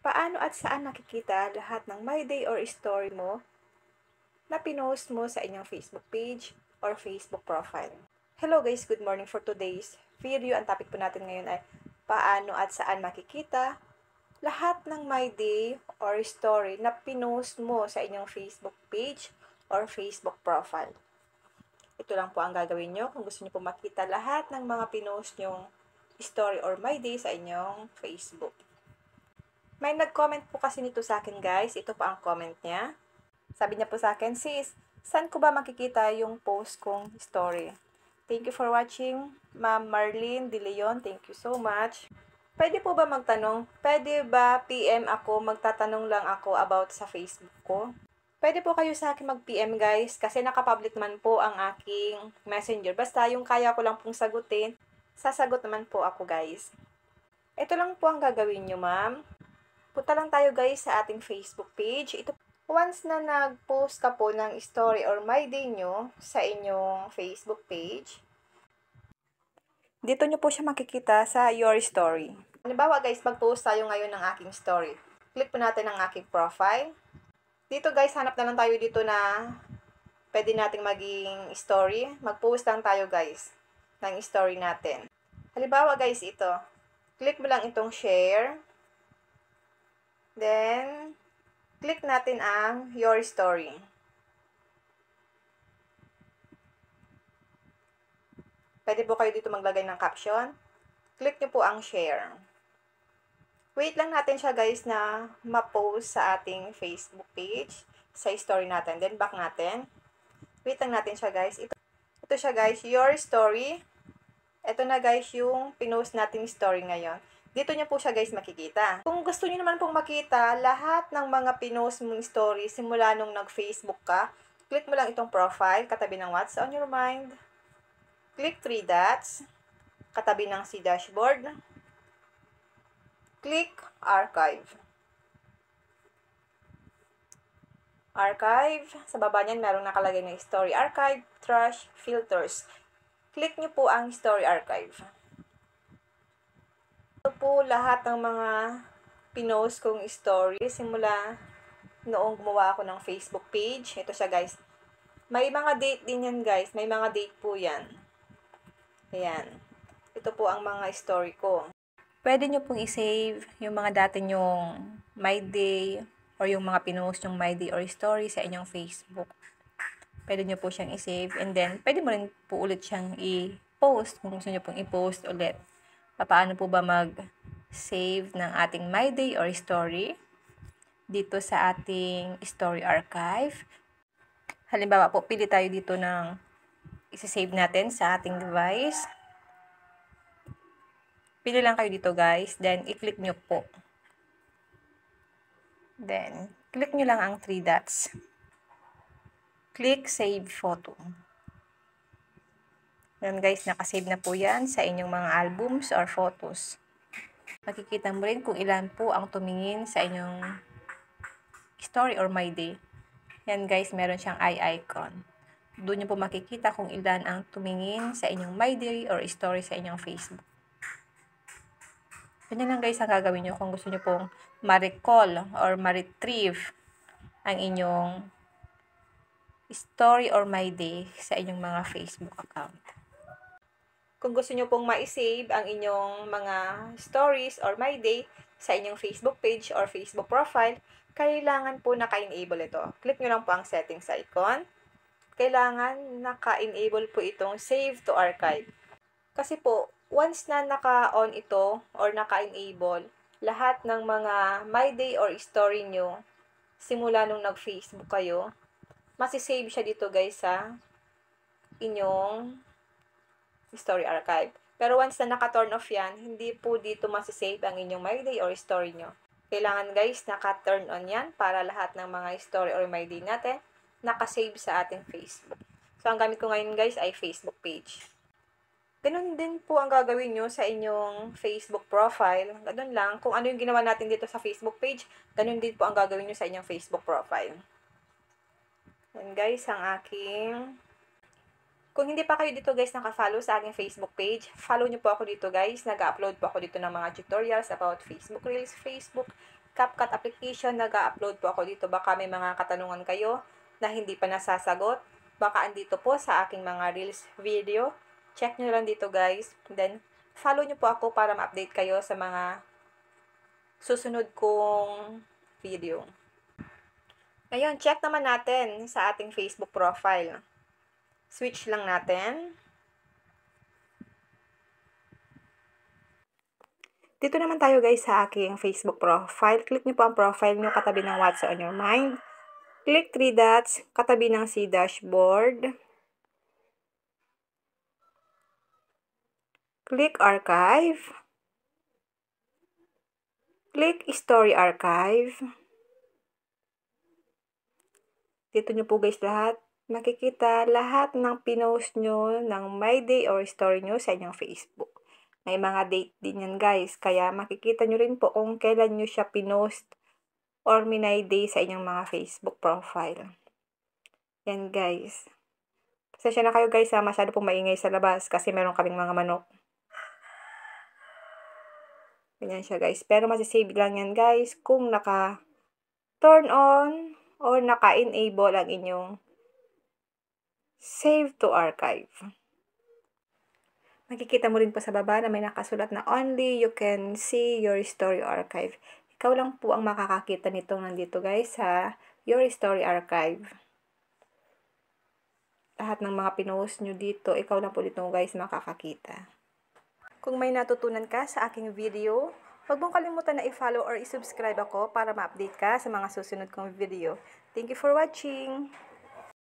Paano at saan makikita lahat ng my day or story mo na pinost mo sa inyong Facebook page or Facebook profile? Hello guys, good morning for today's video. Ang topic po natin ngayon ay paano at saan makikita lahat ng my day or story na pinost mo sa inyong Facebook page or Facebook profile. Ito lang po ang gagawin nyo kung gusto nyo po makita lahat ng mga pinost nyong story or my day sa inyong Facebook. May nag-comment po kasi nito sa akin guys. Ito pa ang comment niya. Sabi niya po sa akin, sis, saan ko ba makikita yung post kong story? Thank you for watching, Ma'am Marlene De Leon. Thank you so much. Pwede po ba magtanong? Pwede ba PM ako? Magtatanong lang ako about sa Facebook ko? Pwede po kayo sa akin mag-PM guys kasi nakapublic naman po ang aking messenger. Basta yung kaya ko lang pong sagutin, sasagot naman po ako guys. Ito lang po ang gagawin nyo ma'am. Punta lang tayo guys sa ating Facebook page. Once na nag-post ka po ng story or my day nyo sa inyong Facebook page, dito nyo po siya makikita sa your story. Halimbawa guys, mag-post tayo ngayon ng aking story. Click po natin ang aking profile. Dito guys, hanap na lang tayo dito na pwede nating maging story. Mag-post lang tayo guys ng story natin. Halimbawa guys, ito. Click mo lang itong share. Then, click natin ang your story. Pwede po kayo dito maglagay ng caption. Click nyo po ang share. Wait lang natin siya guys na ma-post sa ating Facebook page, sa story natin. Then, back natin. Wait lang natin siya guys. Ito siya guys, your story. Ito na guys yung pinost nating story ngayon. Dito nyo po siya guys makikita. Kung gusto niyo naman pong makita lahat ng mga pinost mong story simula nung nag-Facebook ka, click mo lang itong profile, katabi ng What's on your mind. Click 3 dots, katabi ng si dashboard. Click archive. Archive, sa baba niyan merong nakalagay na story archive, trash, filters. Click nyo po ang story archive. Ito po lahat ng mga pinost kong story simula noong gumawa ako ng Facebook page. Ito siya guys. May mga date din yan guys. May mga date po yan. Ayan. Ito po ang mga story ko. Pwede nyo pong i-save yung mga dati nyong my day or yung mga pinost yung my day or story sa inyong Facebook. Pwede nyo po siyang i-save and then pwede mo rin po ulit siyang i-post kung gusto nyo pong i-post ulit. Paano po ba mag-save ng ating my day or story dito sa ating story archive? Halimbawa po, pili tayo dito ng isi-save natin sa ating device. Pili lang kayo dito guys, then i-click nyo po. Then, click nyo lang ang 3 dots. Click save photo. Yan guys, nakasave na po yan sa inyong mga albums or photos. Makikita mo rin kung ilan po ang tumingin sa inyong story or my day. Yan guys, meron siyang eye icon. Doon nyo po makikita kung ilan ang tumingin sa inyong my day or story sa inyong Facebook. Ganyan lang guys ang gagawin nyo kung gusto nyo pong ma-recall or ma-retrieve ang inyong story or my day sa inyong mga Facebook account. Kung gusto nyo pong ma-save ang inyong mga stories or my day sa inyong Facebook page or Facebook profile, kailangan po naka-enable ito. Click nyo lang po ang settings icon. Kailangan naka-enable po itong save to archive. Kasi po, once na naka-on ito or naka-enable, lahat ng mga my day or story nyo, simula nung nag-Facebook kayo, masisave siya dito guys sa inyong story archive. Pero once na naka-turn off yan, hindi po dito masisave ang inyong my day or story nyo. Kailangan guys, naka-turn on yan para lahat ng mga story or my day natin naka-save sa ating Facebook. So, ang gamit ko ngayon guys ay Facebook page. Ganun din po ang gagawin nyo sa inyong Facebook profile. Ganun lang. Kung ano yung ginawa natin dito sa Facebook page, ganun din po ang gagawin nyo sa inyong Facebook profile. Yan guys, ang aking... Kung hindi pa kayo dito guys naka-follow sa aking Facebook page, follow nyo po ako dito guys. Nag-upload po ako dito ng mga tutorials about Facebook Reels, Facebook CapCut application, nag-upload po ako dito. Baka may mga katanungan kayo na hindi pa nasasagot. Baka andito po sa aking mga Reels video. Check nyo lang dito guys. Then, follow nyo po ako para ma-update kayo sa mga susunod kong video. Ngayon, check naman natin sa ating Facebook profile. Switch lang natin. Dito naman tayo guys sa aking Facebook profile. Click nyo po ang profile nyo katabi ng What's on Your Mind. Click 3 dots katabi ng See Dashboard. Click Archive. Click Story Archive. Dito nyo po guys lahat makikita lahat ng pinost nyo ng My Day or Story nyo sa inyong Facebook. May mga date din yan guys, kaya makikita nyo rin po kung kailan nyo siya pinost or minay day sa inyong mga Facebook profile. Yan guys. Pasensya na kayo guys ha, masyado pong maingay sa labas kasi meron kaming mga manok. Ganyan siya guys. Pero masisave lang yan guys kung naka-turn on or naka-enable ang inyong Save to Archive. Makikita mo rin po sa baba na may nakasulat na only you can see your story archive. Ikaw lang po ang makakakita nitong nandito guys sa your story archive. Lahat ng mga pinost nyo dito, ikaw lang po dito guys makakakita. Kung may natutunan ka sa aking video, huwag mong kalimutan na i-follow or i-subscribe ako para ma-update ka sa mga susunod kong video. Thank you for watching!